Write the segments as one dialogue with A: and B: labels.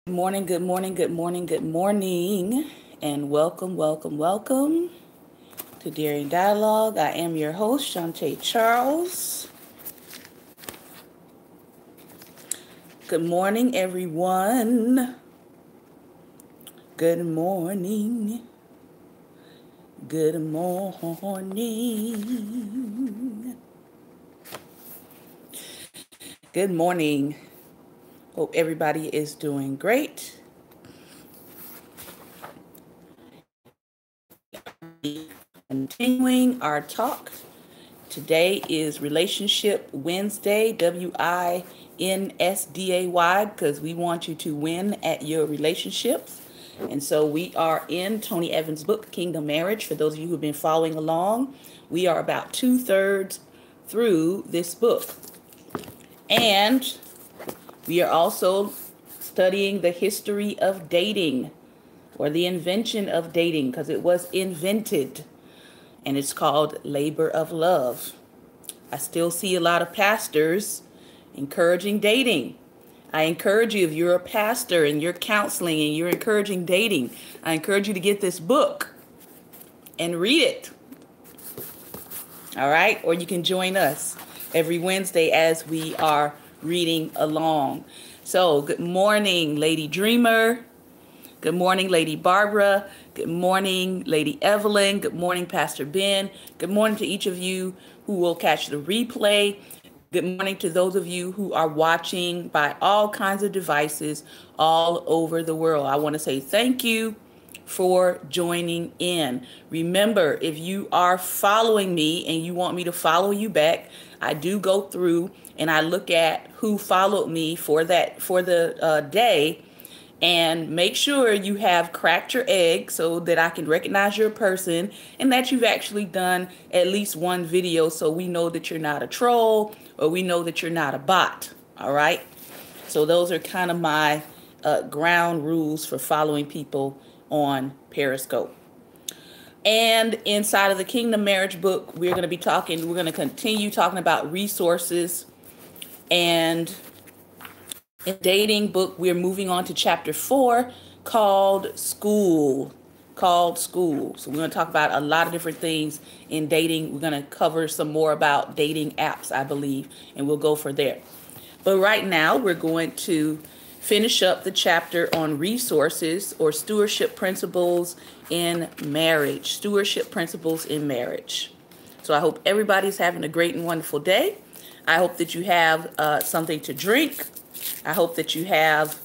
A: Morning, good morning, good morning, good morning, and welcome to Daring Dialogue. I am your host, Shantae Charles. Good morning, everyone. Good morning. Good morning. Good morning. Hope everybody is doing great. Continuing our talk. Today is Relationship Wednesday, WINSDAY, because we want you to win at your relationships. And so we are in Tony Evans' book, Kingdom Marriage. For those of you who have been following along, we are about 2/3 through this book. And we are also studying the history of dating, or the invention of dating, because it was invented. And it's called Labor of Love. I still see a lot of pastors encouraging dating. I encourage you, if you're a pastor and you're counseling and you're encouraging dating, I encourage you to get this book and read it. All right? Or you can join us every Wednesday as we are reading along. So, good morning, Lady Dreamer. Good morning, Lady Barbara. Good morning, Lady Evelyn. Good morning, Pastor Ben. Good morning to each of you who will catch the replay. Good morning to those of you who are watching by all kinds of devices all over the world. I want to say thank you for joining in. Remember, if you are following me and you want me to follow you back, I do go through and I look at who followed me for the day, and make sure you have cracked your egg so that I can recognize your person and that you've actually done at least one video, so we know that you're not a troll or we know that you're not a bot. All right. So those are kind of my ground rules for following people on Periscope. And inside of the Kingdom Marriage book, we're going to continue talking about resources. And in dating book, we're moving on to chapter 4 called School. So we're going to talk about a lot of different things in dating. We're going to cover some more about dating apps, I believe, and we'll go for there. But right now, we're going to finish up the chapter on resources, or stewardship principles in marriage. Stewardship principles in marriage. So I hope everybody's having a great and wonderful day. I hope that you have something to drink. I hope that you have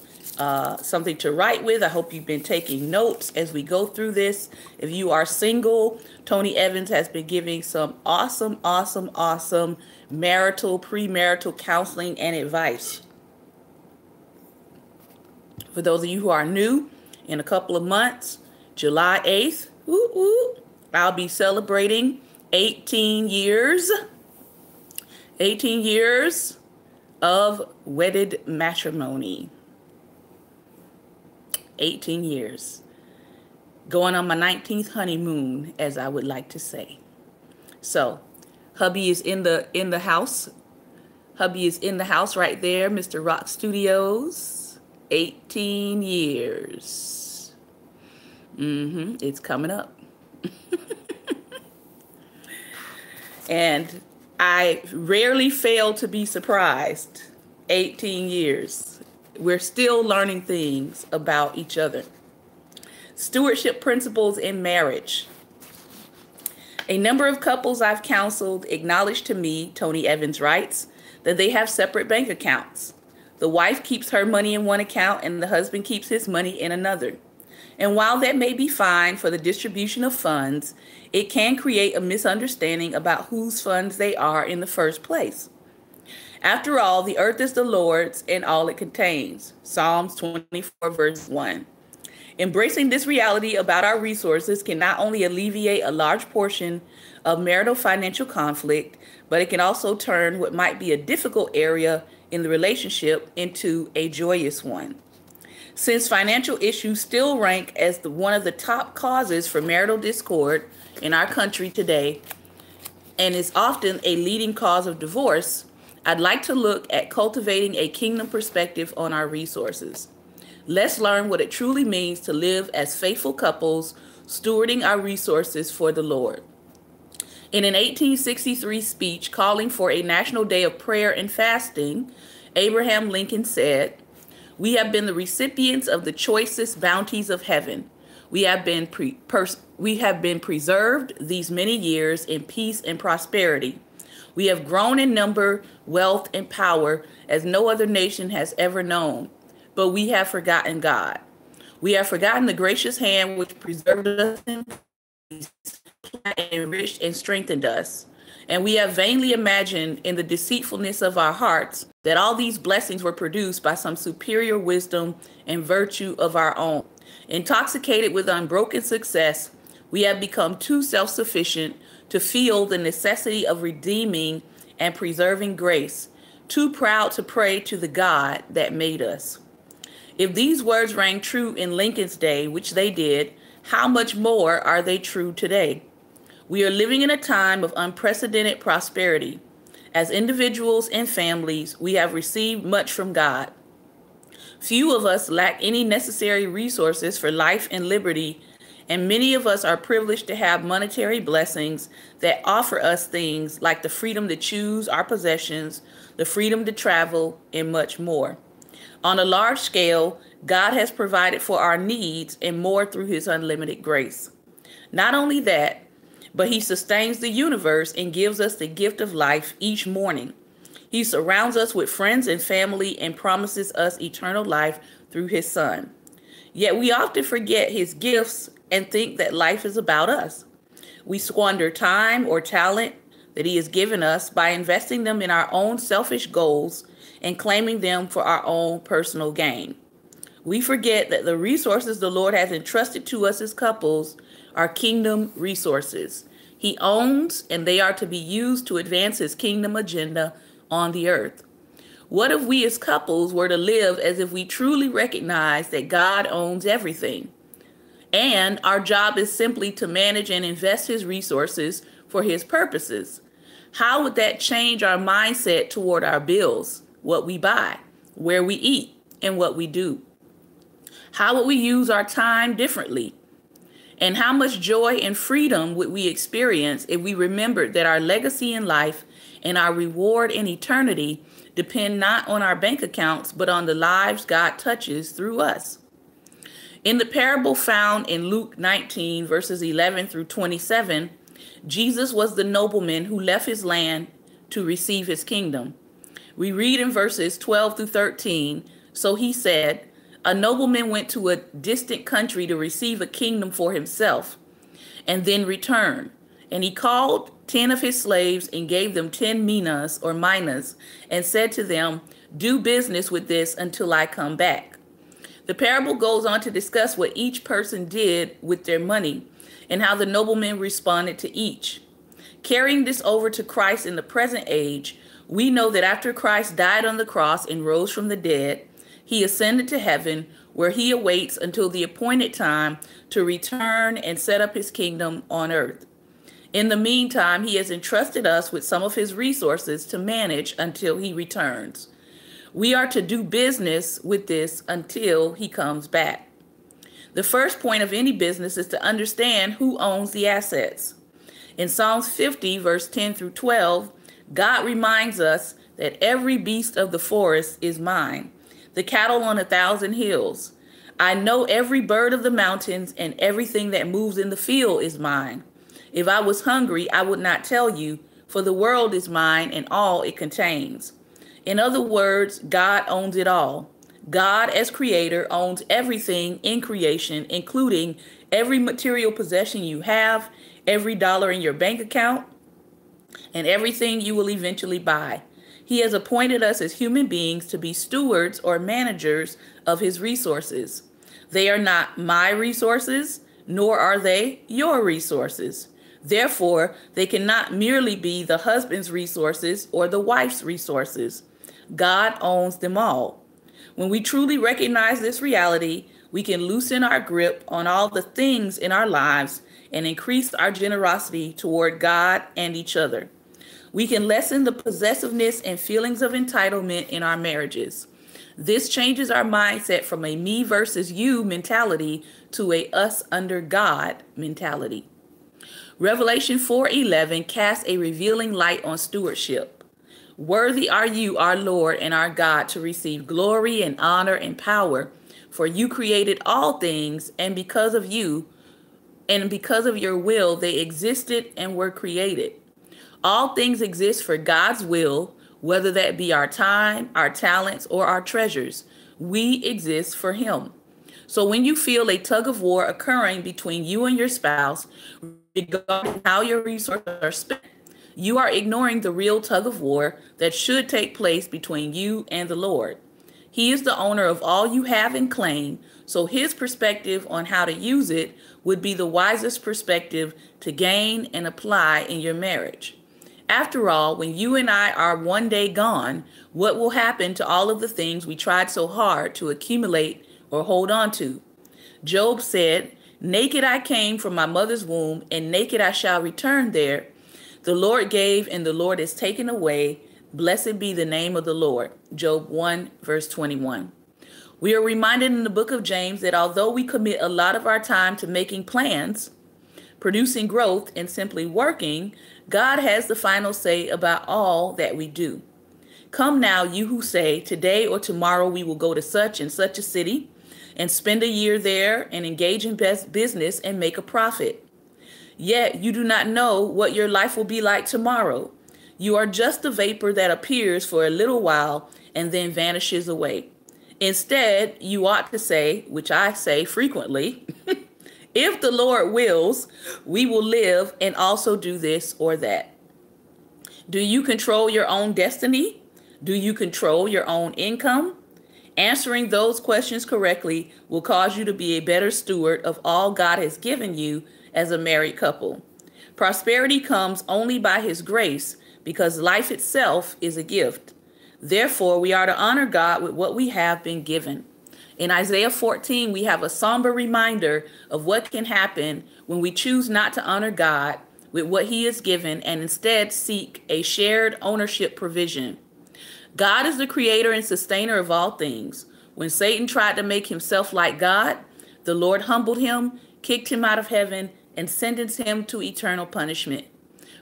A: something to write with. I hope you've been taking notes as we go through this. If you are single, Tony Evans has been giving some awesome premarital counseling and advice. For those of you who are new, in a couple of months, July 8th, I'll be celebrating 18 years of wedded matrimony. 18 years. Going on my 19th honeymoon, as I would like to say. So, hubby is in the house. Hubby is in the house right there, Mr. Rock Studios. 18 years. It's coming up. And I rarely fail to be surprised. 18 years. We're still learning things about each other. Stewardship principles in marriage. A number of couples I've counseled acknowledge to me, Tony Evans writes, that they have separate bank accounts. The wife keeps her money in one account and the husband keeps his money in another. And while that may be fine for the distribution of funds, it can create a misunderstanding about whose funds they are in the first place. After all, the earth is the Lord's and all it contains. Psalms 24, verse 1. Embracing this reality about our resources can not only alleviate a large portion of marital financial conflict, but it can also turn what might be a difficult area in the relationship into a joyous one. Since financial issues still rank as one of the top causes for marital discord in our country today, and is often a leading cause of divorce, I'd like to look at cultivating a kingdom perspective on our resources. Let's learn what it truly means to live as faithful couples, stewarding our resources for the Lord. In an 1863 speech calling for a national day of prayer and fasting, Abraham Lincoln said, "We have been the recipients of the choicest bounties of heaven. We have been preserved these many years in peace and prosperity. We have grown in number, wealth, and power as no other nation has ever known. But we have forgotten God. We have forgotten the gracious hand which preserved us in peace, enriched and strengthened us. And we have vainly imagined in the deceitfulness of our hearts that all these blessings were produced by some superior wisdom and virtue of our own. Intoxicated with unbroken success, we have become too self-sufficient to feel the necessity of redeeming and preserving grace, too proud to pray to the God that made us." If these words rang true in Lincoln's day, which they did, how much more are they true today? We are living in a time of unprecedented prosperity. As individuals and families, we have received much from God. Few of us lack any necessary resources for life and liberty, and many of us are privileged to have monetary blessings that offer us things like the freedom to choose our possessions, the freedom to travel, and much more. On a large scale, God has provided for our needs and more through his unlimited grace. Not only that, but he sustains the universe and gives us the gift of life each morning. He surrounds us with friends and family and promises us eternal life through his Son. Yet we often forget his gifts and think that life is about us. We squander time or talent that he has given us by investing them in our own selfish goals and claiming them for our own personal gain. We forget that the resources the Lord has entrusted to us as couples are kingdom resources. He owns, and they are to be used to advance his kingdom agenda on the earth. What if we as couples were to live as if we truly recognize that God owns everything, and our job is simply to manage and invest his resources for his purposes? How would that change our mindset toward our bills, what we buy, where we eat, and what we do? How would we use our time differently? And how much joy and freedom would we experience if we remembered that our legacy in life and our reward in eternity depend not on our bank accounts, but on the lives God touches through us? In the parable found in Luke 19, verses 11 through 27, Jesus was the nobleman who left his land to receive his kingdom. We read in verses 12 through 13, "So he said, a nobleman went to a distant country to receive a kingdom for himself, and then return. And he called 10 of his slaves and gave them 10 minas or minas, and said to them, 'Do business with this until I come back.'" The parable goes on to discuss what each person did with their money and how the nobleman responded to each. Carrying this over to Christ in the present age, we know that after Christ died on the cross and rose from the dead, he ascended to heaven, where he awaits until the appointed time to return and set up his kingdom on earth. In the meantime, he has entrusted us with some of his resources to manage until he returns. We are to do business with this until he comes back. The first point of any business is to understand who owns the assets. In Psalms 50, verse 10 through 12, God reminds us that every beast of the forest is mine, the cattle on 1,000 hills. I know every bird of the mountains, and everything that moves in the field is mine. If I was hungry, I would not tell you, for the world is mine and all it contains. In other words, God owns it all. God, as creator, owns everything in creation, including every material possession you have, every dollar in your bank account, and everything you will eventually buy. He has appointed us as human beings to be stewards or managers of his resources. They are not my resources, nor are they your resources. Therefore, they cannot merely be the husband's resources or the wife's resources. God owns them all. When we truly recognize this reality, we can loosen our grip on all the things in our lives and increase our generosity toward God and each other. We can lessen the possessiveness and feelings of entitlement in our marriages. This changes our mindset from a me versus you mentality to a us under God mentality. Revelation 4:11 casts a revealing light on stewardship. Worthy are you, our Lord and our God, to receive glory and honor and power, for you created all things, and because of you, and because of your will, they existed and were created. All things exist for God's will, whether that be our time, our talents, or our treasures. We exist for Him. So when you feel a tug of war occurring between you and your spouse regarding how your resources are spent, you are ignoring the real tug of war that should take place between you and the Lord. He is the owner of all you have and claim, so His perspective on how to use it would be the wisest perspective to gain and apply in your marriage. After all, when you and I are one day gone, what will happen to all of the things we tried so hard to accumulate or hold on to? Job said, "Naked I came from my mother's womb, and naked I shall return there. The Lord gave, and the Lord is taken away. Blessed be the name of the Lord." Job 1, verse 21. We are reminded in the book of James that although we commit a lot of our time to making plans, producing growth, and simply working, God has the final say about all that we do. Come now, you who say, "Today or tomorrow we will go to such and such a city and spend a year there and engage in business and make a profit." Yet you do not know what your life will be like tomorrow. You are just a vapor that appears for a little while and then vanishes away. Instead, you ought to say, which I say frequently, if the Lord wills, we will live and also do this or that. Do you control your own destiny? Do you control your own income? Answering those questions correctly will cause you to be a better steward of all God has given you as a married couple. Prosperity comes only by His grace because life itself is a gift. Therefore, we are to honor God with what we have been given. In Isaiah 14, we have a somber reminder of what can happen when we choose not to honor God with what He has given and instead seek a shared ownership provision. God is the creator and sustainer of all things. When Satan tried to make himself like God, the Lord humbled him, kicked him out of heaven, and sentenced him to eternal punishment.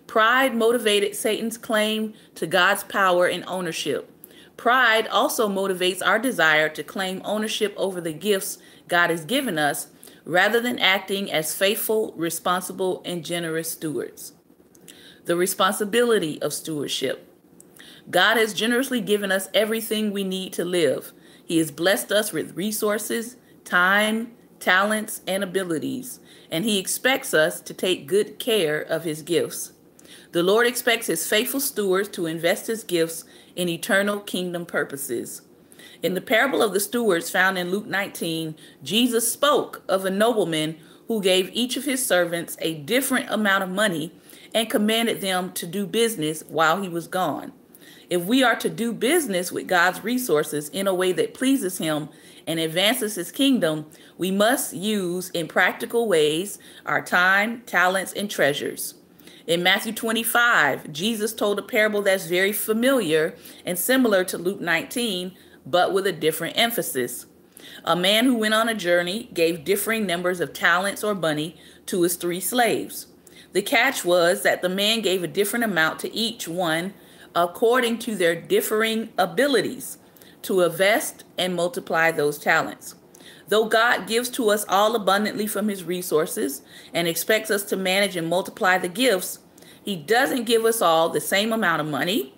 A: Pride motivated Satan's claim to God's power and ownership. Pride also motivates our desire to claim ownership over the gifts God has given us, rather than acting as faithful, responsible, and generous stewards. The responsibility of stewardship. God has generously given us everything we need to live. He has blessed us with resources, time, talents, and abilities, and He expects us to take good care of His gifts. The Lord expects His faithful stewards to invest His gifts in eternal kingdom purposes. In the parable of the stewards found in Luke 19, Jesus spoke of a nobleman who gave each of his servants a different amount of money and commanded them to do business while he was gone. If we are to do business with God's resources in a way that pleases Him and advances His kingdom, we must use in practical ways our time, talents, and treasures. In Matthew 25, Jesus told a parable that's very familiar and similar to Luke 19, but with a different emphasis. A man who went on a journey gave differing numbers of talents or money to his 3 slaves. The catch was that the man gave a different amount to each one according to their differing abilities to invest and multiply those talents. Though God gives to us all abundantly from His resources and expects us to manage and multiply the gifts, He doesn't give us all the same amount of money,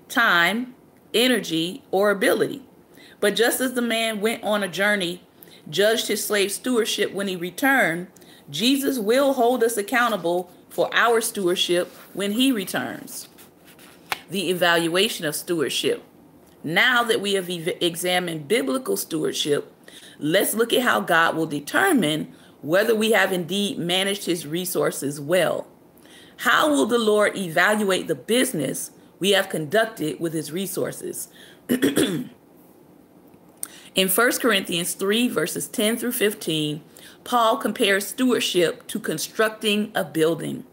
A: time, energy, or ability. But just as the man went on a journey, judged his slave stewardship when he returned, Jesus will hold us accountable for our stewardship when He returns. The evaluation of stewardship. Now that we have examined biblical stewardship, let's look at how God will determine whether we have indeed managed His resources well. How will the Lord evaluate the business we have conducted with His resources? In 1 Corinthians 3, verses 10 through 15, Paul compares stewardship to constructing a building.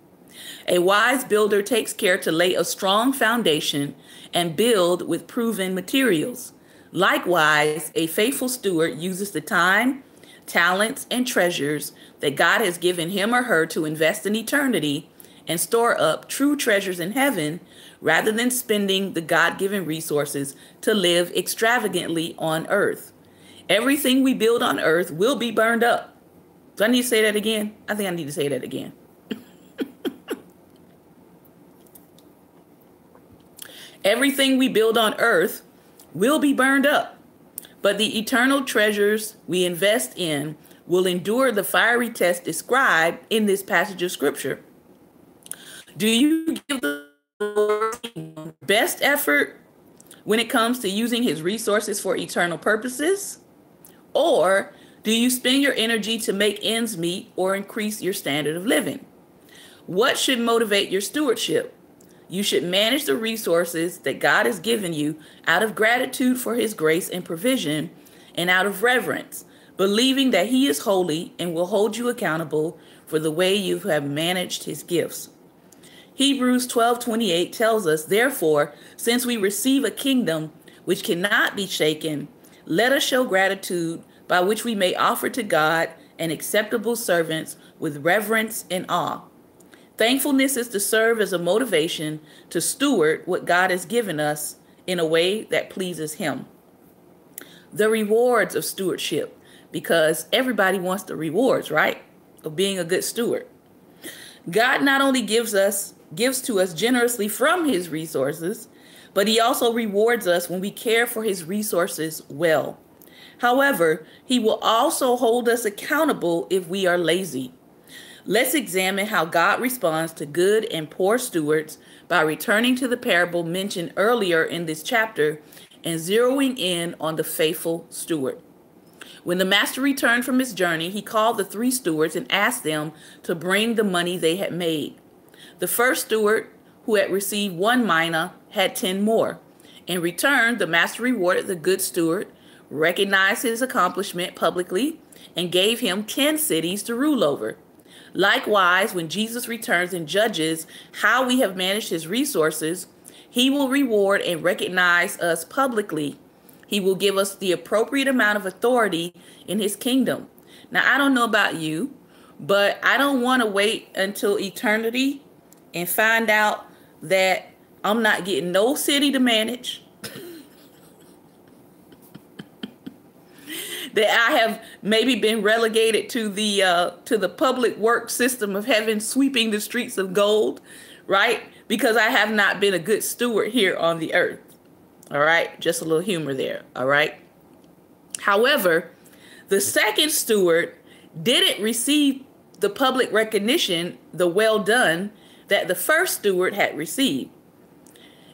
A: A wise builder takes care to lay a strong foundation and build with proven materials. Likewise, a faithful steward uses the time, talents, and treasures that God has given him or her to invest in eternity and store up true treasures in heaven rather than spending the God-given resources to live extravagantly on earth. Everything we build on earth will be burned up. Do I need to say that again? I think I need to say that again. Everything we build on earth will be burned up, but the eternal treasures we invest in will endure the fiery test described in this passage of scripture. Do you give the Lord best effort when it comes to using his resources for eternal purposes? Or do you spend your energy to make ends meet or increase your standard of living? What should motivate your stewardship? You should manage the resources that God has given you out of gratitude for his grace and provision and out of reverence, believing that he is holy and will hold you accountable for the way you have managed his gifts. Hebrews 12:28 tells us, therefore, since we receive a kingdom which cannot be shaken, let us show gratitude by which we may offer to God an acceptable servants with reverence and awe. Thankfulness is to serve as a motivation to steward what God has given us in a way that pleases him. The rewards of stewardship, because everybody wants the rewards, right, of being a good steward. God not only gives to us generously from his resources, but he also rewards us when we care for his resources well. However, he will also hold us accountable if we are lazy. Let's examine how God responds to good and poor stewards by returning to the parable mentioned earlier in this chapter and zeroing in on the faithful steward. When the master returned from his journey, he called the 3 stewards and asked them to bring the money they had made. The first steward, who had received 1 mina, had 10 more. In return, the master rewarded the good steward, recognized his accomplishment publicly, and gave him 10 cities to rule over. Likewise, when Jesus returns and judges how we have managed his resources, he will reward and recognize us publicly. He will give us the appropriate amount of authority in his kingdom. Now, I don't know about you, but I don't want to wait until eternity and find out that I'm not getting no city to manage, that I have maybe been relegated to the public work system of heaven, sweeping the streets of gold, right? Because I have not been a good steward here on the earth. All right, just a little humor there. All right. However, the second steward didn't receive the public recognition, the well done, that the first steward had received.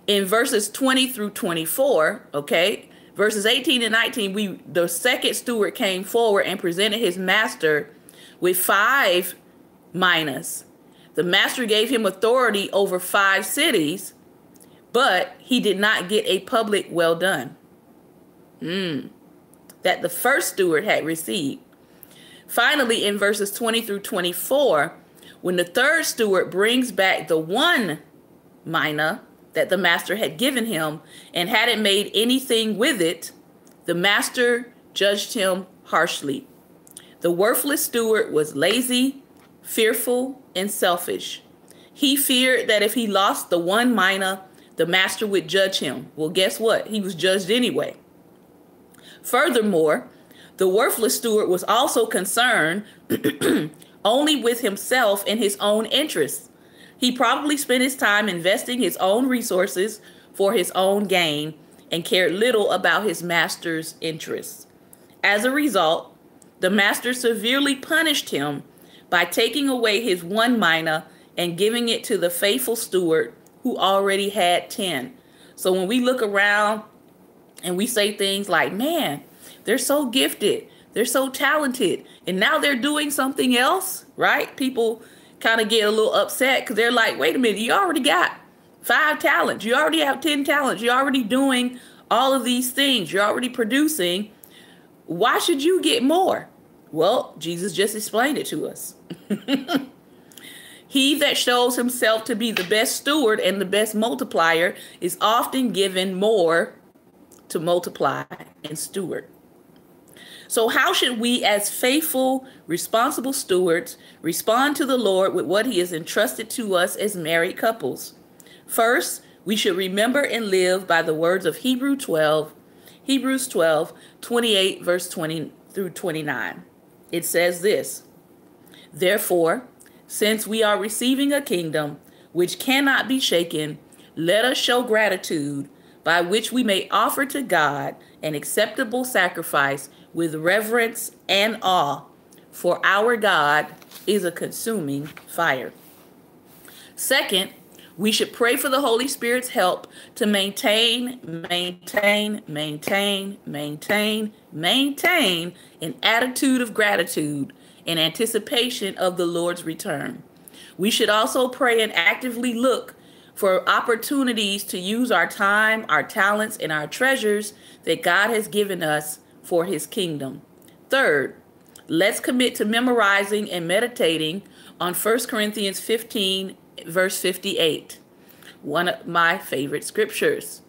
A: In verses 20 through 24, okay, verses 18 and 19, the second steward came forward and presented his master with 5 minas. The master gave him authority over 5 cities, but he did not get a public well done that the first steward had received. Finally, in verses 20 through 24, when the third steward brings back the 1 mina that the master had given him and hadn't made anything with it, the master judged him harshly. The worthless steward was lazy, fearful, and selfish. He feared that if he lost the 1 mina, the master would judge him. Well, guess what? He was judged anyway. Furthermore, the worthless steward was also concerned only with himself and his own interests. He probably spent his time investing his own resources for his own gain and cared little about his master's interests. As a result, the master severely punished him by taking away his 1 mina and giving it to the faithful steward who already had 10. So when we look around and we say things like, man, they're so gifted, they're so talented, and now they're doing something else, right? People kind of get a little upset because they're like, wait a minute, you already got 5 talents. You already have 10 talents. You're already doing all of these things. You're already producing. Why should you get more? Well, Jesus just explained it to us. He that shows himself to be the best steward and the best multiplier is often given more to multiply and steward. So how should we, as faithful, responsible stewards, respond to the Lord with what he has entrusted to us as married couples? First, we should remember and live by the words of Hebrews 12, 28, verse 20 through 29. It says this: "Therefore, since we are receiving a kingdom which cannot be shaken, let us show gratitude, by which we may offer to God an acceptable sacrifice with reverence and awe, for our God is a consuming fire." Second, we should pray for the Holy Spirit's help to maintain an attitude of gratitude in anticipation of the Lord's return. We should also pray and actively look for opportunities to use our time, our talents, and our treasures that God has given us for his kingdom. Third, let's commit to memorizing and meditating on 1 Corinthians 15, verse 58, one of my favorite scriptures.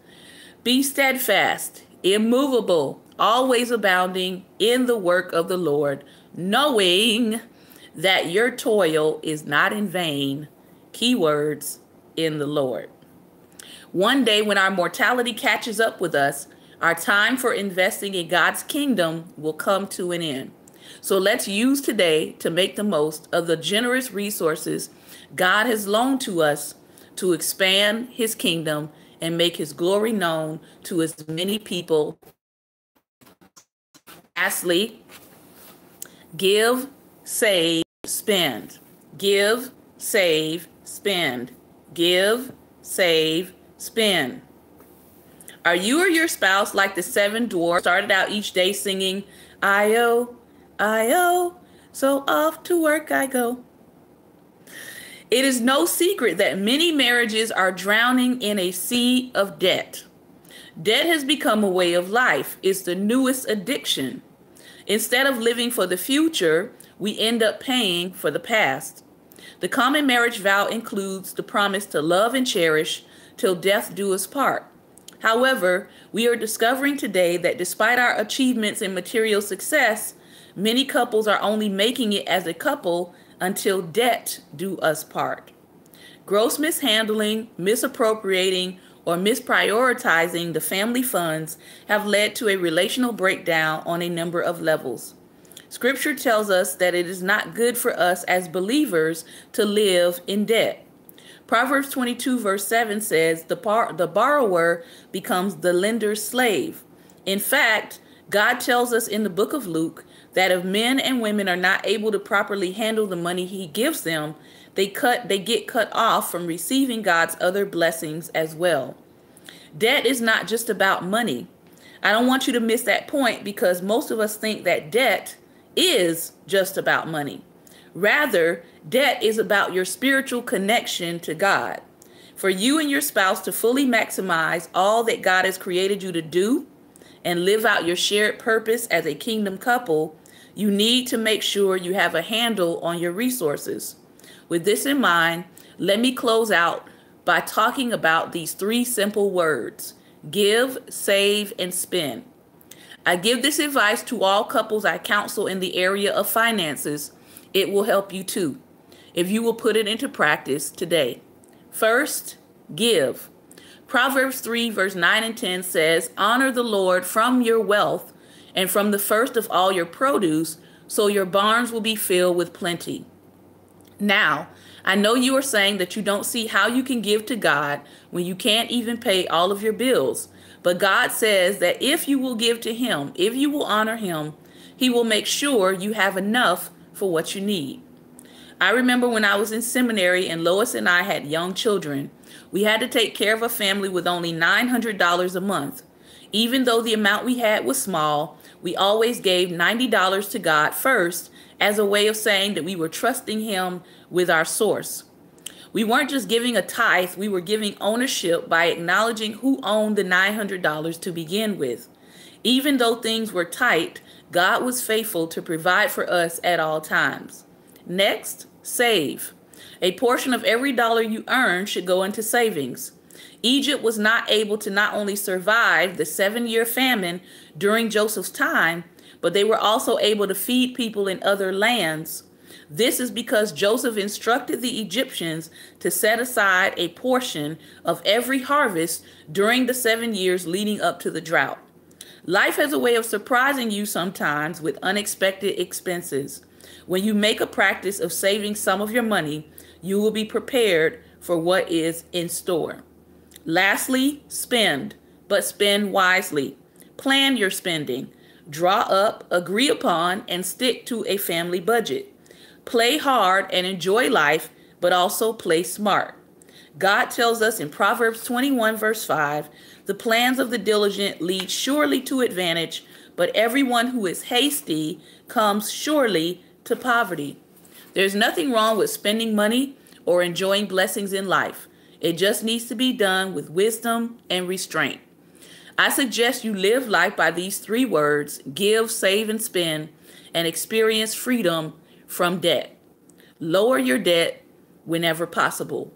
A: "Be steadfast, immovable, always abounding in the work of the Lord, knowing that your toil is not in vain." Keywords: in the Lord. One day when our mortality catches up with us, our time for investing in God's kingdom will come to an end. So let's use today to make the most of the generous resources God has loaned to us to expand his kingdom and make his glory known to as many people. Lastly, give, save, spend. Give, save, spend. Give, save, spend. Are you or your spouse like the seven dwarfs started out each day singing, "I-O, I-O, so off to work I go"? It is no secret that many marriages are drowning in a sea of debt. Debt has become a way of life. It's the newest addiction. Instead of living for the future, we end up paying for the past. The common marriage vow includes the promise to love and cherish till death do us part. However, we are discovering today that despite our achievements in material success, many couples are only making it as a couple until debt do us part. Gross mishandling, misappropriating, or misprioritizing the family funds have led to a relational breakdown on a number of levels. Scripture tells us that it is not good for us as believers to live in debt. Proverbs 22 verse 7 says, the borrower becomes the lender's slave. In fact, God tells us in the book of Luke that if men and women are not able to properly handle the money he gives them, they get cut off from receiving God's other blessings as well. Debt is not just about money. I don't want you to miss that point, because most of us think that debt is just about money. Rather, debt is about your spiritual connection to God. For you and your spouse to fully maximize all that God has created you to do and live out your shared purpose as a kingdom couple, you need to make sure you have a handle on your resources. With this in mind, let me close out by talking about these three simple words: give, save, and spend. I give this advice to all couples I counsel in the area of finances. It will help you too, if you will put it into practice today. First, give. Proverbs 3 verse 9 and 10 says, "Honor the Lord from your wealth and from the first of all your produce, so your barns will be filled with plenty." Now, I know you are saying that you don't see how you can give to God when you can't even pay all of your bills. But God says that if you will give to him, if you will honor him, he will make sure you have enough for what you need. I remember when I was in seminary and Lois and I had young children, we had to take care of a family with only $900 a month. Even though the amount we had was small, we always gave $90 to God first as a way of saying that we were trusting him with our source. We weren't just giving a tithe, we were giving ownership by acknowledging who owned the $900 to begin with. Even though things were tight, God was faithful to provide for us at all times. Next, save. A portion of every dollar you earn should go into savings. Egypt was not able to not only survive the 7-year famine during Joseph's time, but they were also able to feed people in other lands. This is because Joseph instructed the Egyptians to set aside a portion of every harvest during the 7 years leading up to the drought. Life has a way of surprising you sometimes with unexpected expenses. When you make a practice of saving some of your money, you will be prepared for what is in store. Lastly, spend, but spend wisely. Plan your spending. Draw up, agree upon, and stick to a family budget. Play hard and enjoy life, but also play smart. God tells us in Proverbs 21, verse 5, the plans of the diligent lead surely to advantage, but everyone who is hasty comes surely to poverty. There's nothing wrong with spending money or enjoying blessings in life. It just needs to be done with wisdom and restraint. I suggest you live life by these 3 words: give, save, and spend, and experience freedom from debt. Lower your debt whenever possible.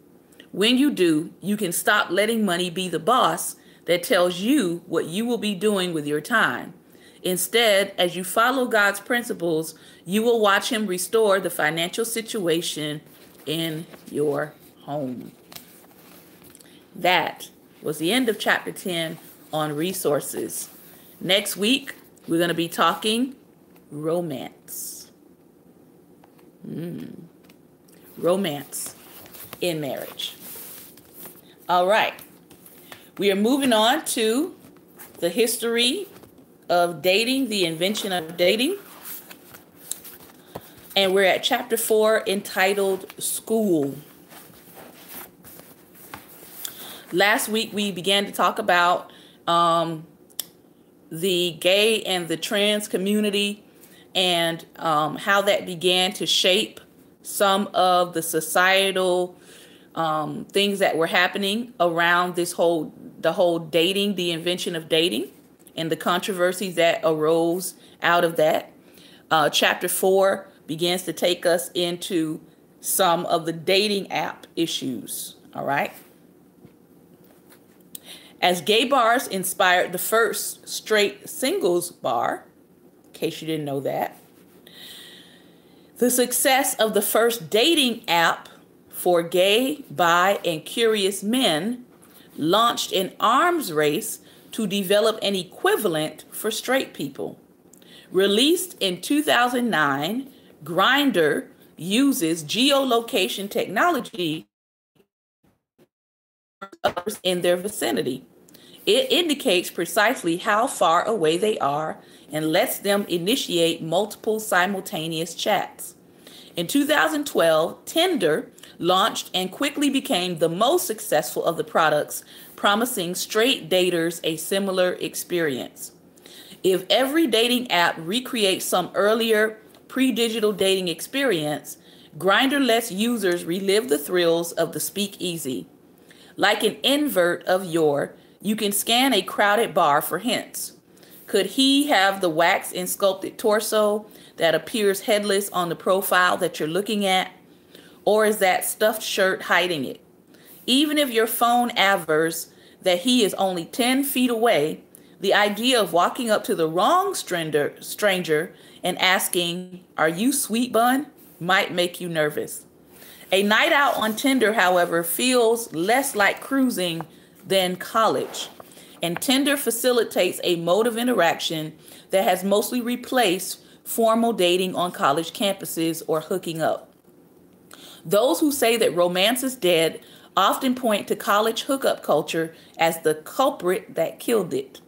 A: When you do, you can stop letting money be the boss that tells you what you will be doing with your time. Instead, as you follow God's principles, you will watch him restore the financial situation in your home. That was the end of chapter 10 on resources. Next week, we're going to be talking romance. Romance in marriage. All right. We are moving on to the history of dating, the invention of dating. And we're at chapter 4 entitled School. Last week, we began to talk about the gay and the trans community and how that began to shape some of the societal things that were happening around the whole dating, the invention of dating, and the controversies that arose out of that. Chapter 4 begins to take us into some of the dating app issues. All right. As gay bars inspired the first straight singles bar, in case you didn't know that, the success of the first dating app for gay, bi, and curious men launched an arms race to develop an equivalent for straight people. Released in 2009, Grindr uses geolocation technology in their vicinity. It indicates precisely how far away they are and lets them initiate multiple simultaneous chats. In 2012, Tinder launched and quickly became the most successful of the products, promising straight daters a similar experience. If every dating app recreates some earlier pre-digital dating experience, Grindr lets users relive the thrills of the speakeasy. Like an invert of yore, you can scan a crowded bar for hints. Could he have the waxed and sculpted torso that appears headless on the profile that you're looking at? Or is that stuffed shirt hiding it? Even if your phone avers that he is only 10 feet away, the idea of walking up to the wrong stranger and asking, "Are you sweet bun?" might make you nervous. A night out on Tinder, however, feels less like cruising than college. And Tinder facilitates a mode of interaction that has mostly replaced formal dating on college campuses or hooking up. Those who say that romance is dead often point to college hookup culture as the culprit that killed it.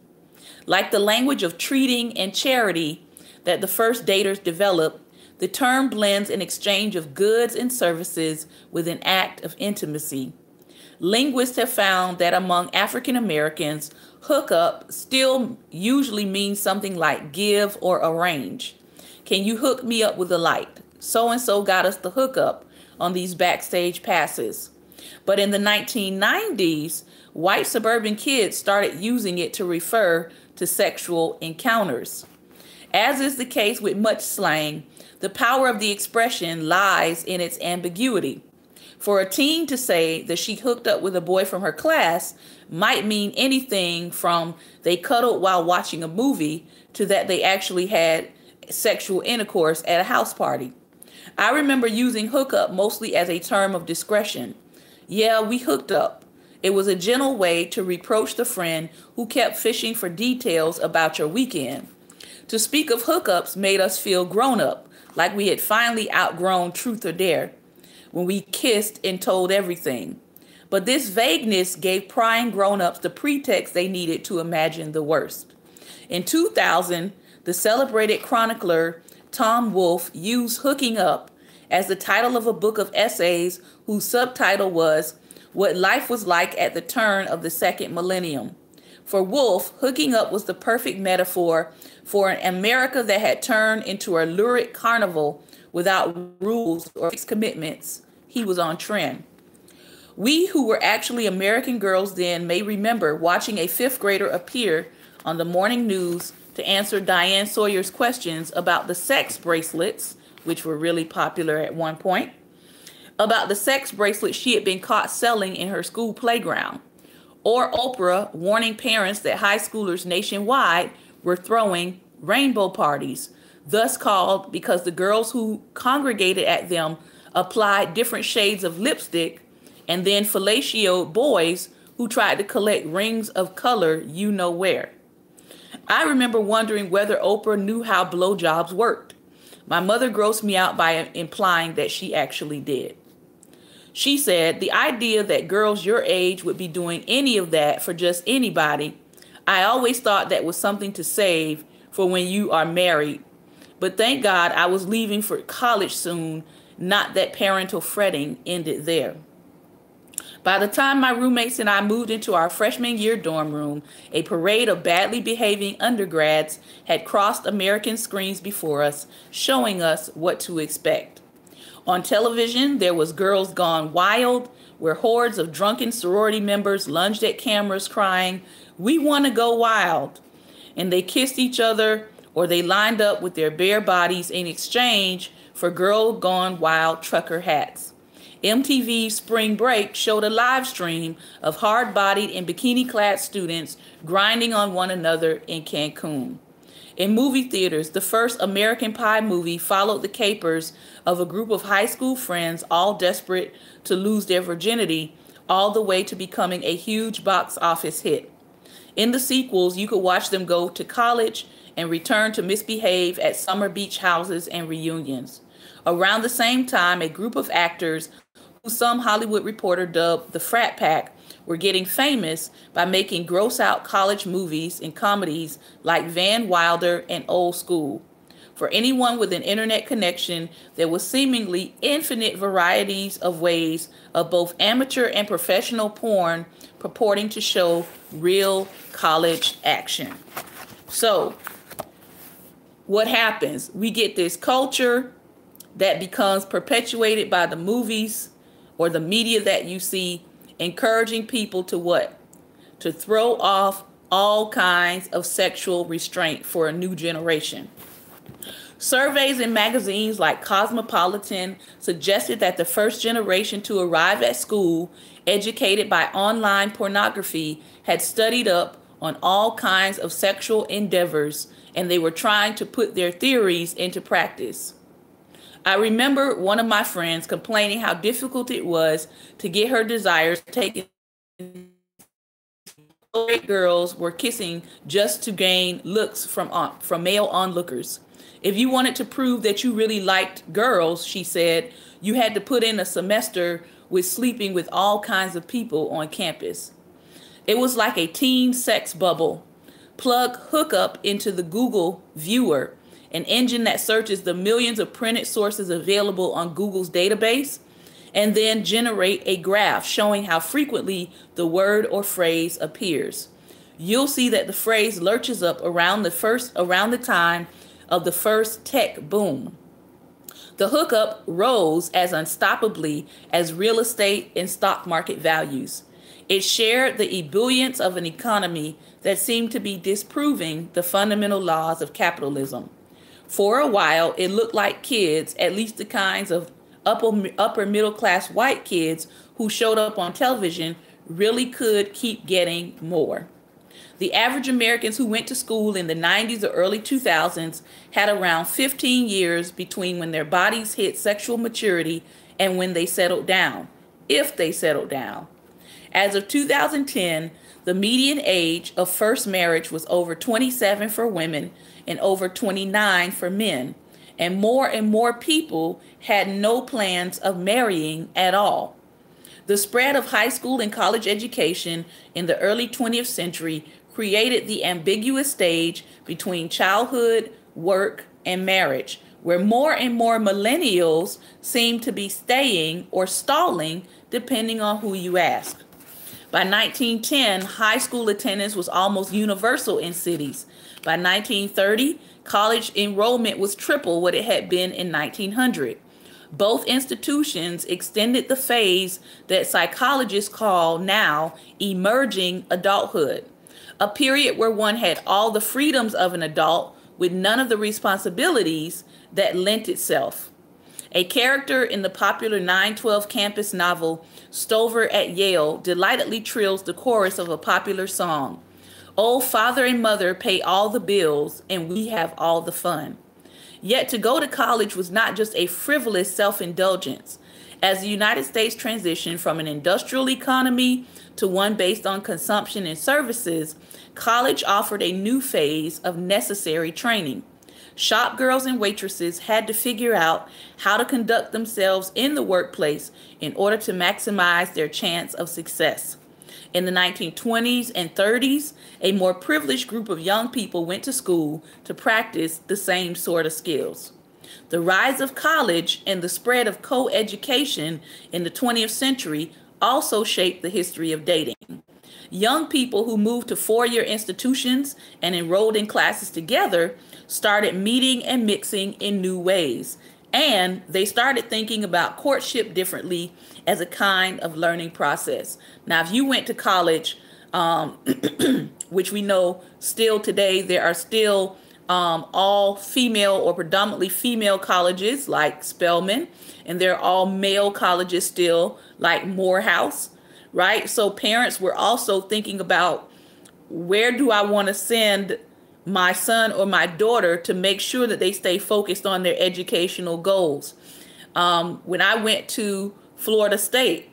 A: Like the language of treating and charity that the first daters developed, the term blends an exchange of goods and services with an act of intimacy. Linguists have found that among African Americans, hookup still usually means something like give or arrange. Can you hook me up with a light? So-and-so got us the hookup on these backstage passes. But in the 1990s, white suburban kids started using it to refer to sexual encounters. As is the case with much slang, the power of the expression lies in its ambiguity. For a teen to say that she hooked up with a boy from her class might mean anything from they cuddled while watching a movie to that they actually had sexual intercourse at a house party. I remember using hookup mostly as a term of discretion. Yeah, we hooked up. It was a gentle way to reproach the friend who kept fishing for details about your weekend. To speak of hookups made us feel grown up, like we had finally outgrown truth or dare, when we kissed and told everything. But this vagueness gave prying grown-ups the pretext they needed to imagine the worst. In 2000, the celebrated chronicler Tom Wolfe used hooking up as the title of a book of essays whose subtitle was What Life Was Like at the Turn of the Second Millennium. For Wolfe, hooking up was the perfect metaphor for an America that had turned into a lurid carnival without rules or fixed commitments. He was on trend. We who were actually American girls then may remember watching a fifth grader appear on the morning news to answer Diane Sawyer's questions about the sex bracelets, which were really popular at one point, about the sex bracelets she had been caught selling in her school playground, or Oprah warning parents that high schoolers nationwide were throwing rainbow parties, thus called because the girls who congregated at them applied different shades of lipstick and then fellatioed boys who tried to collect rings of color you know where. I remember wondering whether Oprah knew how blowjobs worked. My mother grossed me out by implying that she actually did. She said, the idea that girls your age would be doing any of that for just anybody, I always thought that was something to save for when you are married. But thank God I was leaving for college soon, not that parental fretting ended there. By the time my roommates and I moved into our freshman year dorm room, a parade of badly behaving undergrads had crossed American screens before us, showing us what to expect. On television, there was Girls Gone Wild, where hordes of drunken sorority members lunged at cameras crying, "We want to go wild." And they kissed each other, or they lined up with their bare bodies in exchange for Girl Gone Wild trucker hats. MTV's Spring Break showed a live stream of hard-bodied and bikini-clad students grinding on one another in Cancun. In movie theaters, the first American Pie movie followed the capers of a group of high school friends all desperate to lose their virginity, all the way to becoming a huge box office hit. In the sequels, you could watch them go to college and return to misbehave at summer beach houses and reunions. Around the same time, a group of actors who some Hollywood reporter dubbed the Frat Pack were getting famous by making gross-out college movies and comedies like Van Wilder and Old School. For anyone with an internet connection, there was seemingly infinite varieties of ways of both amateur and professional porn purporting to show real college action. So, what happens? We get this culture that becomes perpetuated by the movies or the media that you see, encouraging people to what? To throw off all kinds of sexual restraint for a new generation. Surveys in magazines like Cosmopolitan suggested that the first generation to arrive at school, educated by online pornography, had studied up on all kinds of sexual endeavors, and they were trying to put their theories into practice. I remember one of my friends complaining how difficult it was to get her desires taken. Girls were kissing just to gain looks from male onlookers. If you wanted to prove that you really liked girls, she said, you had to put in a semester with sleeping with all kinds of people on campus. It was like a teen sex bubble. Plug hookup into the Google viewer, an engine that searches the millions of printed sources available on Google's database, and then generate a graph showing how frequently the word or phrase appears. You'll see that the phrase lurches up around the time of the first tech boom. The hookup rose as unstoppably as real estate and stock market values. It shared the ebullience of an economy that seemed to be disproving the fundamental laws of capitalism. For a while, it looked like kids, at least the kinds of upper middle class white kids who showed up on television really could keep getting more. The average Americans who went to school in the 90s or early 2000s had around 15 years between when their bodies hit sexual maturity and when they settled down, if they settled down. As of 2010, the median age of first marriage was over 27 for women and over 29 for men, and more people had no plans of marrying at all. The spread of high school and college education in the early 20th century created the ambiguous stage between childhood, work, and marriage, where more and more millennials seem to be staying or stalling depending on who you ask. By 1910, high school attendance was almost universal in cities. By 1930, college enrollment was triple what it had been in 1900. Both institutions extended the phase that psychologists call now emerging adulthood, a period where one had all the freedoms of an adult with none of the responsibilities that lent itself. A character in the popular 912 campus novel Stover at Yale delightedly trills the chorus of a popular song. Oh, father and mother pay all the bills, and we have all the fun. Yet to go to college was not just a frivolous self-indulgence. As the United States transitioned from an industrial economy to one based on consumption and services, college offered a new phase of necessary training. Shop girls and waitresses had to figure out how to conduct themselves in the workplace in order to maximize their chance of success. In the 1920s and 30s, a more privileged group of young people went to school to practice the same sort of skills. The rise of college and the spread of co-education in the 20th century also shaped the history of dating. Young people who moved to four-year institutions and enrolled in classes together started meeting and mixing in new ways, and they started thinking about courtship differently as a kind of learning process. Now, if you went to college, which we know still today, there are still all female or predominantly female colleges like Spelman, and there are all male colleges still like Morehouse, right? So parents were also thinking about, where do I want to send my son or my daughter to make sure that they stay focused on their educational goals. When I went to Florida State,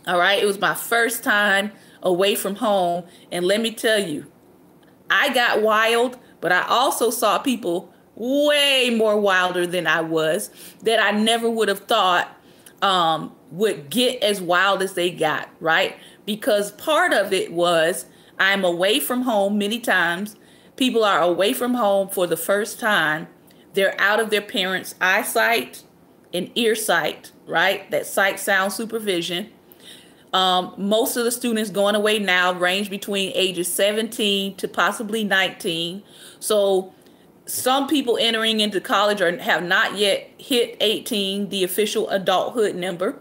A: all right, it was my first time away from home. And let me tell you, I got wild, but I also saw people way more wilder than I was, that I never would have thought would get as wild as they got, right? Because part of it was, I'm away from home many times. People are away from home for the first time. They're out of their parents' eyesight and ear sight, right? That sight, sound supervision. Most of the students going away now range between ages 17 to possibly 19. So some people entering into college have not yet hit 18, the official adulthood number.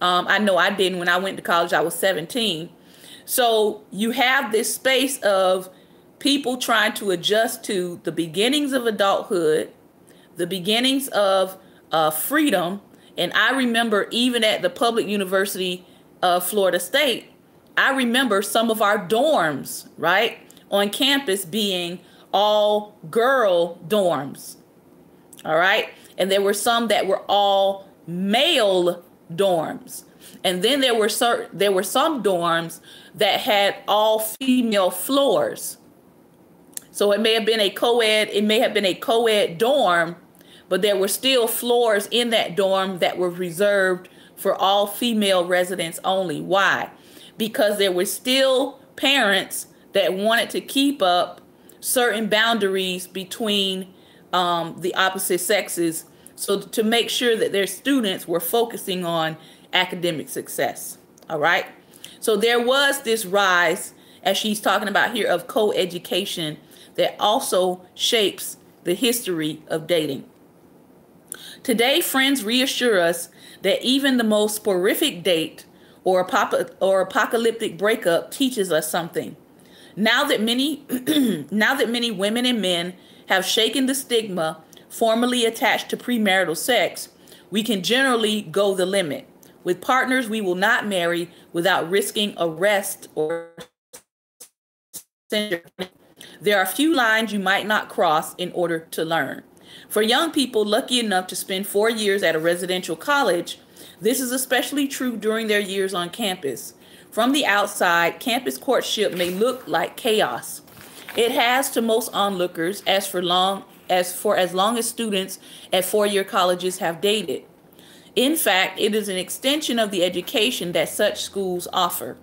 A: I know I didn't. When I went to college, I was 17. So you have this space of people trying to adjust to the beginnings of adulthood, the beginnings of freedom. And I remember even at the public university of Florida State, I remember some of our dorms, right, on campus being all girl dorms. All right. And there were some that were all male dorms. And then there were some dorms that had all female floors. So it may have been a co-ed dorm, but there were still floors in that dorm that were reserved for all female residents only. Why? Because there were still parents that wanted to keep up certain boundaries between the opposite sexes, so to make sure that their students were focusing on academic success. All right. So there was this rise, as she's talking about here, of co-education that also shapes the history of dating. Today, friends reassure us that even the most horrific date or apocalyptic breakup teaches us something. Now that many women and men have shaken the stigma formerly attached to premarital sex, We can generally go the limit. With partners, we will not marry without risking arrest or censure. There are few lines you might not cross in order to learn. For young people lucky enough to spend 4 years at a residential college, this is especially true during their years on campus. From the outside, campus courtship may look like chaos. It has to most onlookers for as long as students at four-year colleges have dated. In fact, it is an extension of the education that such schools offer.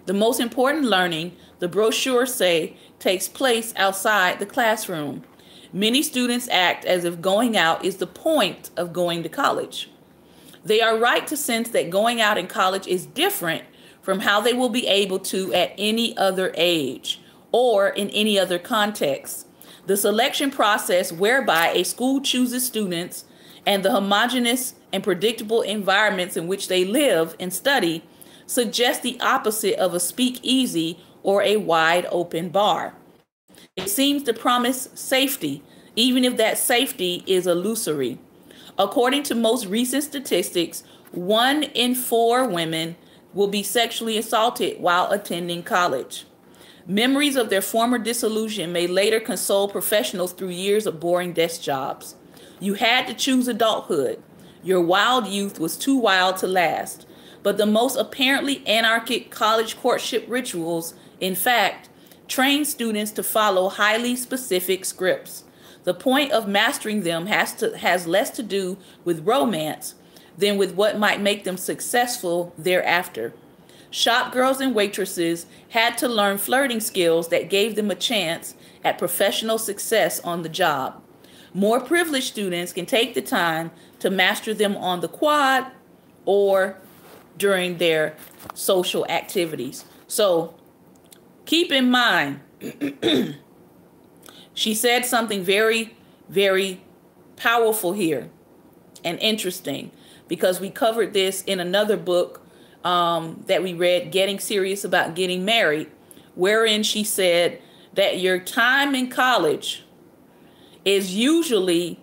A: The most important learning, the brochures say, takes place outside the classroom. Many students act as if going out is the point of going to college. They are right to sense that going out in college is different from how they will be able to at any other age or in any other context. The selection process whereby a school chooses students and the homogeneous and predictable environments in which they live and study suggests the opposite of a speakeasy or a wide open bar. It seems to promise safety, even if that safety is illusory. According to most recent statistics, 1 in 4 women will be sexually assaulted while attending college. Memories of their former disillusion may later console professionals through years of boring desk jobs. You had to choose adulthood. Your wild youth was too wild to last. But the most apparently anarchic college courtship rituals, in fact, train students to follow highly specific scripts. The point of mastering them has less to do with romance than with what might make them successful thereafter. Shop girls and waitresses had to learn flirting skills that gave them a chance at professional success on the job. More privileged students can take the time to master them on the quad or during their social activities. So keep in mind, she said something very, very powerful here and interesting, because we covered this in another book that we read, Getting Serious About Getting Married, wherein she said that your time in college is usually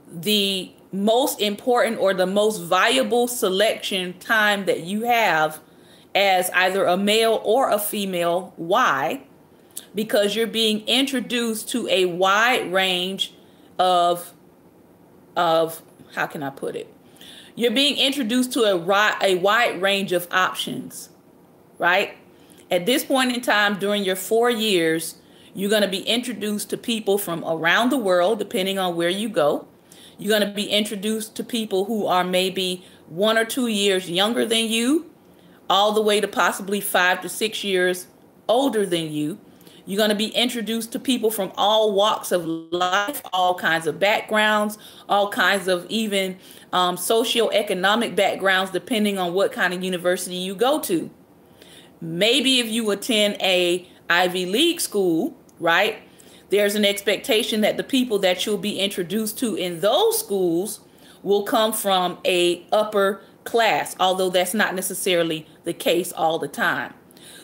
A: the most important or the most valuable selection time that you have as either a male or a female. Why? Because you're being introduced to a wide range of how can I put it? You're being introduced to a wide range of options, right? At this point in time, during your 4 years, you're going to be introduced to people from around the world, depending on where you go. You're going to be introduced to people who are maybe 1 or 2 years younger than you, all the way to possibly 5 to 6 years older than you. You're going to be introduced to people from all walks of life, all kinds of backgrounds, all kinds of even socioeconomic backgrounds, depending on what kind of university you go to. Maybe if you attend a Ivy League school, right, there's an expectation that the people that you'll be introduced to in those schools will come from a upper class, although that's not necessarily the case all the time.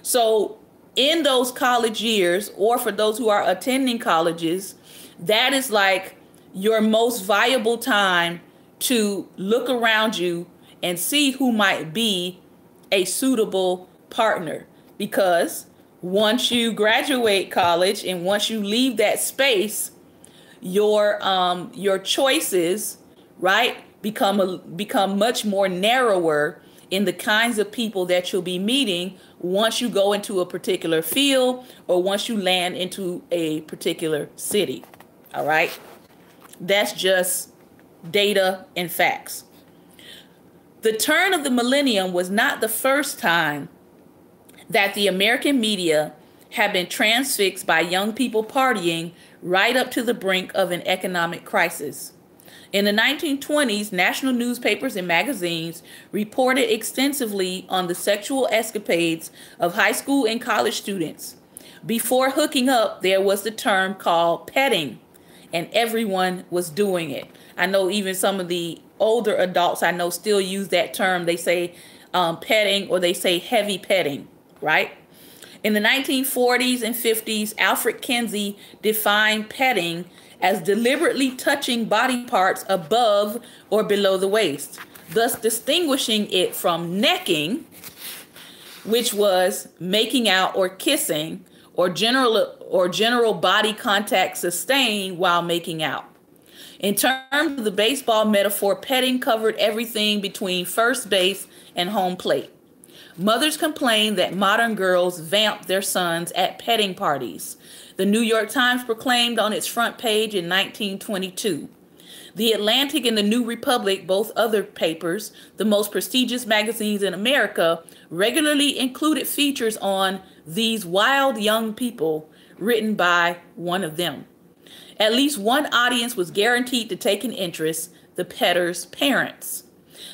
A: So in those college years, or for those who are attending colleges, that is like your most valuable time to look around you and see who might be a suitable partner. Because once you graduate college and once you leave that space, your choices, right, become much more narrower in the kinds of people that you'll be meeting once you go into a particular field or once you land into a particular city. All right. That's just data and facts. The turn of the millennium was not the first time that the American media have been transfixed by young people partying right up to the brink of an economic crisis. In the 1920s, national newspapers and magazines reported extensively on the sexual escapades of high school and college students. Before hooking up, there was the term called petting, and everyone was doing it. I know even some of the older adults I know still use that term. They say petting, or they say heavy petting, right? In the 1940s and 50s, Alfred Kinsey defined petting as deliberately touching body parts above or below the waist, thus distinguishing it from necking, which was making out or kissing, or general body contact sustained while making out. In terms of the baseball metaphor, petting covered everything between first base and home plate. Mothers complained that modern girls vamp their sons at petting parties. The New York Times proclaimed on its front page in 1922. The Atlantic and the New Republic, both other papers, the most prestigious magazines in America, regularly included features on these wild young people written by one of them. At least one audience was guaranteed to take an interest, the petters' parents.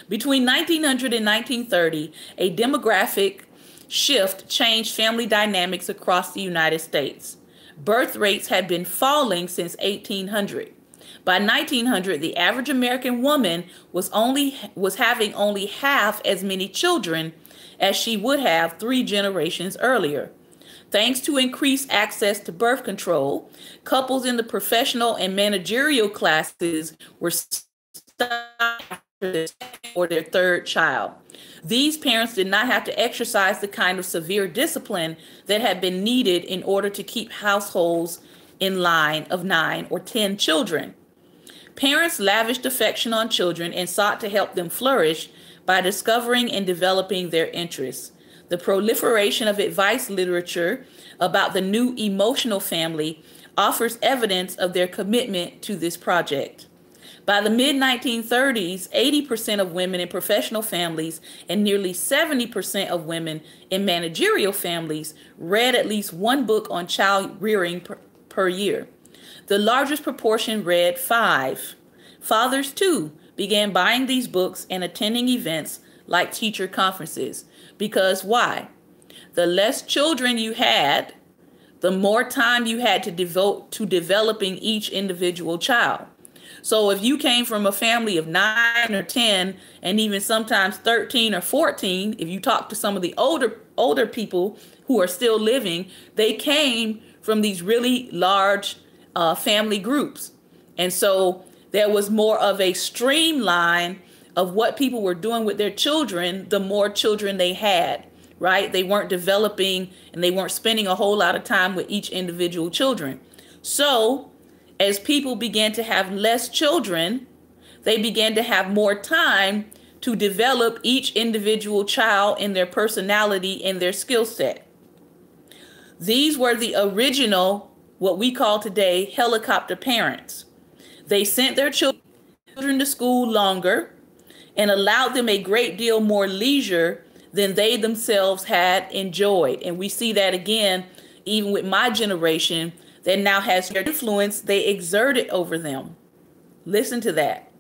A: Between 1900 and 1930, a demographic shift changed family dynamics across the United States. Birth rates had been falling since 1800. By 1900, the average American woman was having only half as many children as she would have 3 generations earlier. Thanks to increased access to birth control, couples in the professional and managerial classes were or their third child. These parents did not have to exercise the kind of severe discipline that had been needed in order to keep households in line of 9 or 10 children. Parents lavished affection on children and sought to help them flourish by discovering and developing their interests. The proliferation of advice literature about the new emotional family offers evidence of their commitment to this project. By the mid-1930s, 80% of women in professional families and nearly 70% of women in managerial families read at least one book on child rearing per year. The largest proportion read 5. Fathers, too, began buying these books and attending events like teacher conferences. Because why? The less children you had, the more time you had to devote to developing each individual child. So if you came from a family of 9 or 10 and even sometimes 13 or 14, if you talk to some of the older people who are still living, they came from these really large family groups. And so there was more of a streamline of what people were doing with their children, the more children they had, right? They weren't developing and they weren't spending a whole lot of time with each individual children. So as people began to have less children, they began to have more time to develop each individual child in their personality and their skill set. These were the original, what we call today, helicopter parents. They sent their children to school longer and allowed them a great deal more leisure than they themselves had enjoyed. And we see that again, even with my generation, that now has their influence they exerted over them. Listen to that.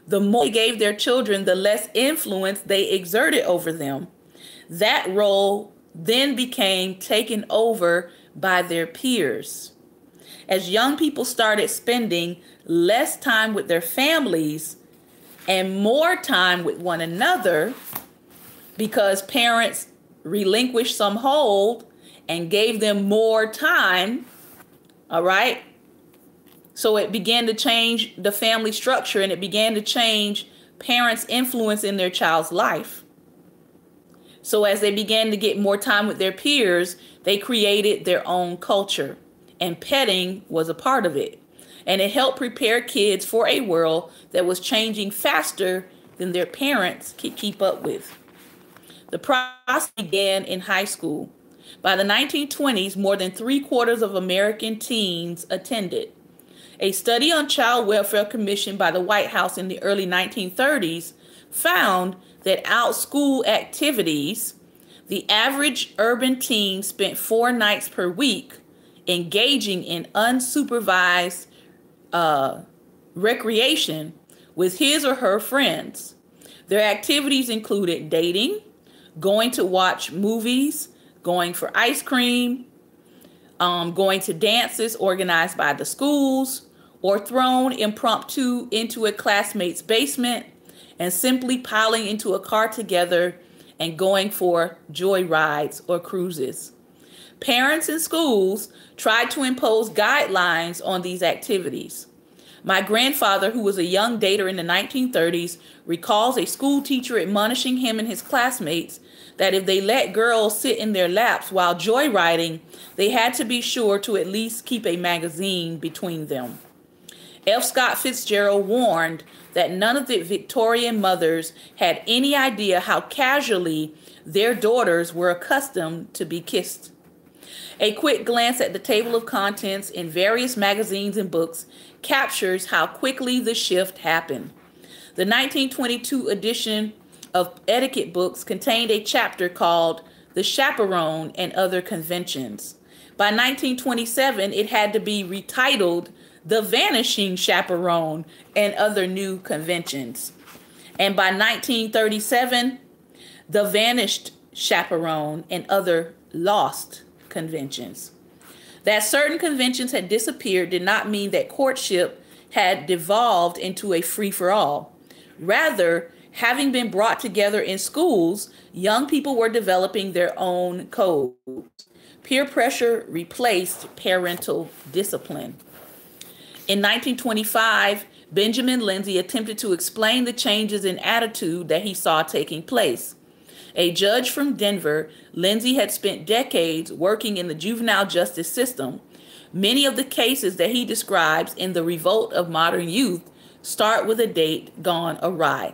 A: The more they gave their children, the less influence they exerted over them. That role then became taken over by their peers. As young people started spending less time with their families and more time with one another, because parents relinquished some hold and gave them more time, all right? So it began to change the family structure and it began to change parents' influence in their child's life. So as they began to get more time with their peers, they created their own culture, and petting was a part of it. And it helped prepare kids for a world that was changing faster than their parents could keep up with. The process began in high school. By the 1920s, more than 3/4 of American teens attended. A study on child welfare commissioned by the White House in the early 1930s found that out school activities, the average urban teen spent 4 nights per week engaging in unsupervised recreation with his or her friends. Their activities included dating, going to watch movies, going for ice cream, going to dances organized by the schools, or thrown impromptu into a classmate's basement and simply piling into a car together and going for joy rides or cruises. Parents and schools tried to impose guidelines on these activities. My grandfather, who was a young dater in the 1930s, recalls a school teacher admonishing him and his classmates that if they let girls sit in their laps while joyriding, they had to be sure to at least keep a magazine between them. F. Scott Fitzgerald warned that none of the Victorian mothers had any idea how casually their daughters were accustomed to be kissed. A quick glance at the table of contents in various magazines and books captures how quickly the shift happened. The 1922 edition of etiquette books contained a chapter called The Chaperone and Other Conventions. By 1927, it had to be retitled The Vanishing Chaperone and Other New Conventions. And by 1937, The Vanished Chaperone and Other Lost Conventions. That certain conventions had disappeared did not mean that courtship had devolved into a free-for-all. Rather, having been brought together in schools, young people were developing their own codes. Peer pressure replaced parental discipline. In 1925, Benjamin Lindsay attempted to explain the changes in attitude that he saw taking place. A judge from Denver, Lindsay had spent decades working in the juvenile justice system. Many of the cases that he describes in The Revolt of Modern Youth start with a date gone awry.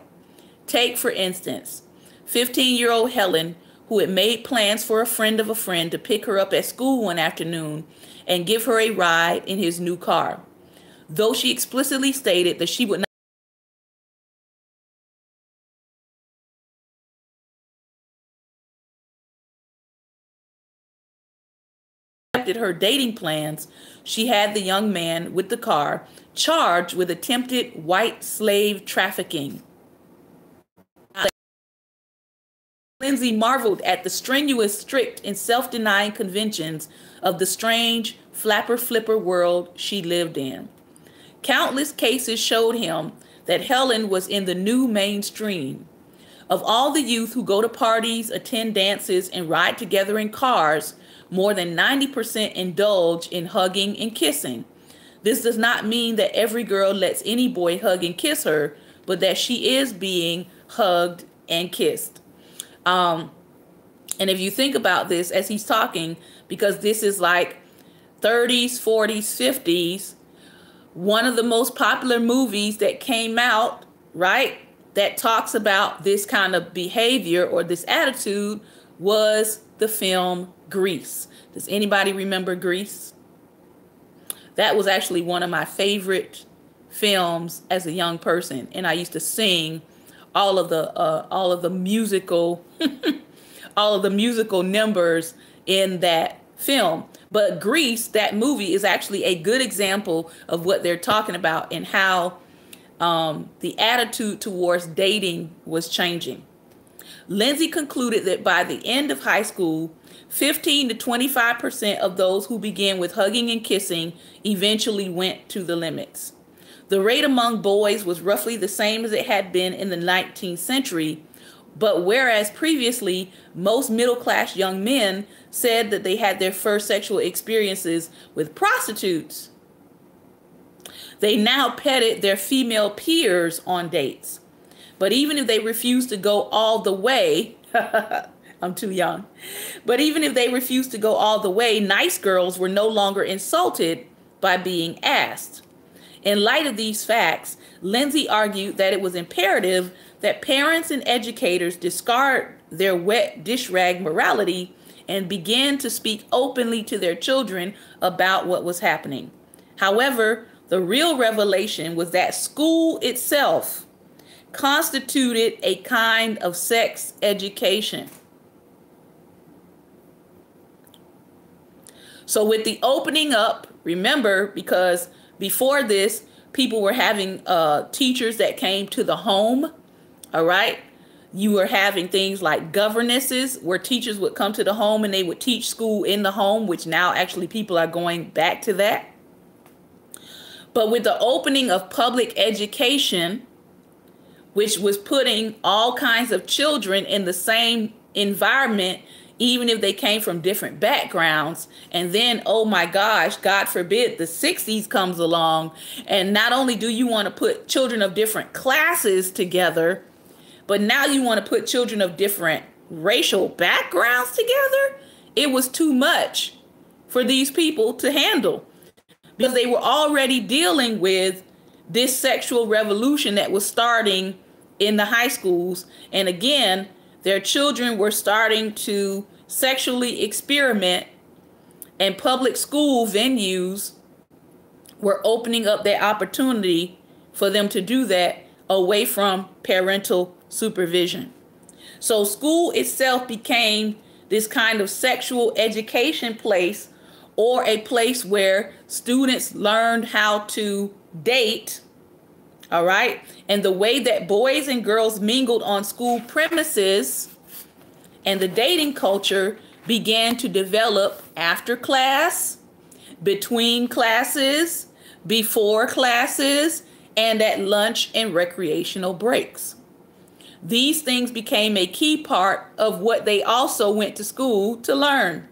A: Take, for instance, 15-year-old Helen, who had made plans for a friend to pick her up at school one afternoon and give her a ride in his new car. Though she explicitly stated that she would not accepted her dating plans, she had the young man with the car charged with attempted white slave trafficking. Lindsay marveled at the strenuous, strict, and self-denying conventions of the strange, flapper-flipper world she lived in. Countless cases showed him that Helen was in the new mainstream. Of all the youth who go to parties, attend dances, and ride together in cars, more than 90% indulge in hugging and kissing. This does not mean that every girl lets any boy hug and kiss her, but that she is being hugged and kissed. And if you think about this as he's talking, because this is like 30s, 40s, 50s, one of the most popular movies that came out, right, that talks about this kind of behavior or this attitude was the film Grease. Does anybody remember Grease? That was actually one of my favorite films as a young person, and I used to sing all of the musical all of the musical numbers in that film. But Grease, that movie, is actually a good example of what they're talking about and how the attitude towards dating was changing. Lindsay concluded that by the end of high school, 15 to 25% of those who began with hugging and kissing eventually went to the limits. The rate among boys was roughly the same as it had been in the 19th century, but whereas previously most middle-class young men said that they had their first sexual experiences with prostitutes, they now petted their female peers on dates. But even if they refused to go all the way, I'm too young, but even if they refused to go all the way, nice girls were no longer insulted by being asked. In light of these facts, Lindsay argued that it was imperative that parents and educators discard their wet dish rag morality and begin to speak openly to their children about what was happening. However, the real revelation was that school itself constituted a kind of sex education. So with the opening up, remember, because before this, people were having teachers that came to the home, all right? You were having things like governesses where teachers would come to the home and they would teach school in the home, which now actually people are going back to that. But with the opening of public education, which was putting all kinds of children in the same environment even if they came from different backgrounds. And then, oh my gosh, God forbid, the 60s comes along. And not only do you want to put children of different classes together, but now you want to put children of different racial backgrounds together. It was too much for these people to handle, because they were already dealing with this sexual revolution that was starting in the high schools. And again, their children were starting to sexually experiment, and public school venues were opening up that opportunity for them to do that away from parental supervision. So school itself became this kind of sexual education place, or a place where students learned how to date. All right. And the way that boys and girls mingled on school premises and the dating culture began to develop after class, between classes, before classes, and at lunch and recreational breaks. These things became a key part of what they also went to school to learn.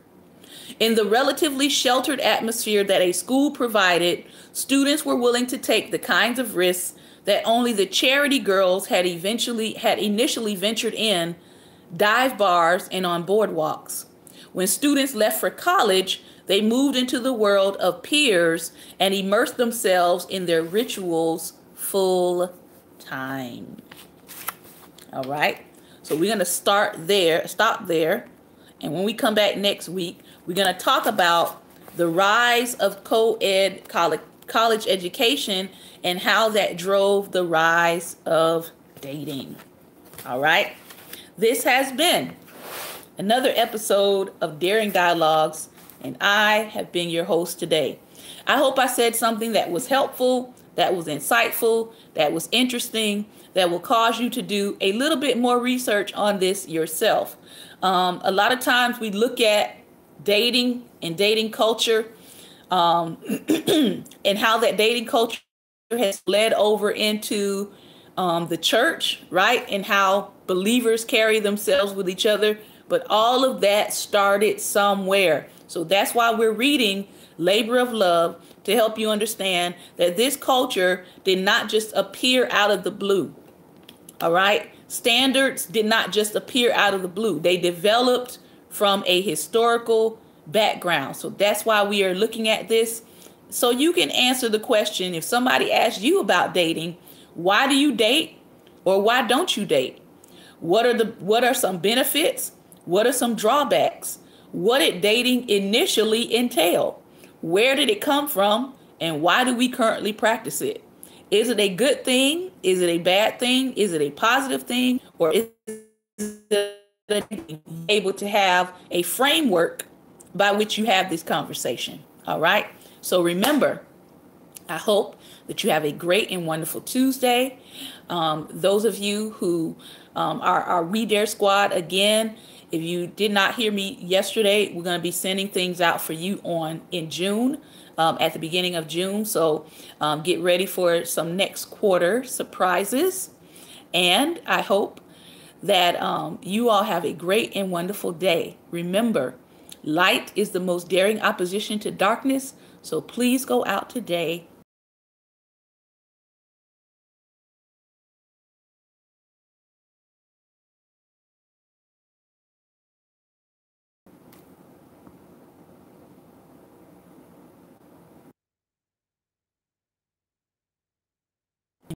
A: In the relatively sheltered atmosphere that a school provided, students were willing to take the kinds of risks that only the charity girls had initially ventured in dive bars and on boardwalks. When students left for college, they moved into the world of peers and immersed themselves in their rituals full time. All right. So we're going to stop there. And when we come back next week, we're going to talk about the rise of co-ed college education and how that drove the rise of dating. All right. This has been another episode of Daring Dialogues, and I have been your host today. I hope I said something that was helpful, that was insightful, that was interesting, that will cause you to do a little bit more research on this yourself. A lot of times we look at dating and dating culture and how that dating culture has led over into the church, right? And how believers carry themselves with each other. But all of that started somewhere. So that's why we're reading Labor of Love, to help you understand that this culture did not just appear out of the blue. All right. Standards did not just appear out of the blue. They developed from a historical background. So that's why we are looking at this. So you can answer the question, if somebody asks you about dating, why do you date, or why don't you date? What are some benefits? What are some drawbacks? What did dating initially entail? Where did it come from? And why do we currently practice it? Is it a good thing? Is it a bad thing? Is it a positive thing? Or is it able to have a framework by which you have this conversation? All right. So remember, I hope that you have a great and wonderful Tuesday. Those of you who are our We Dare Squad, again, if you did not hear me yesterday, we're going to be sending things out for you in June, at the beginning of June. So get ready for some next quarter surprises. And I hope that you all have a great and wonderful day. Remember, light is the most daring opposition to darkness. So please go out today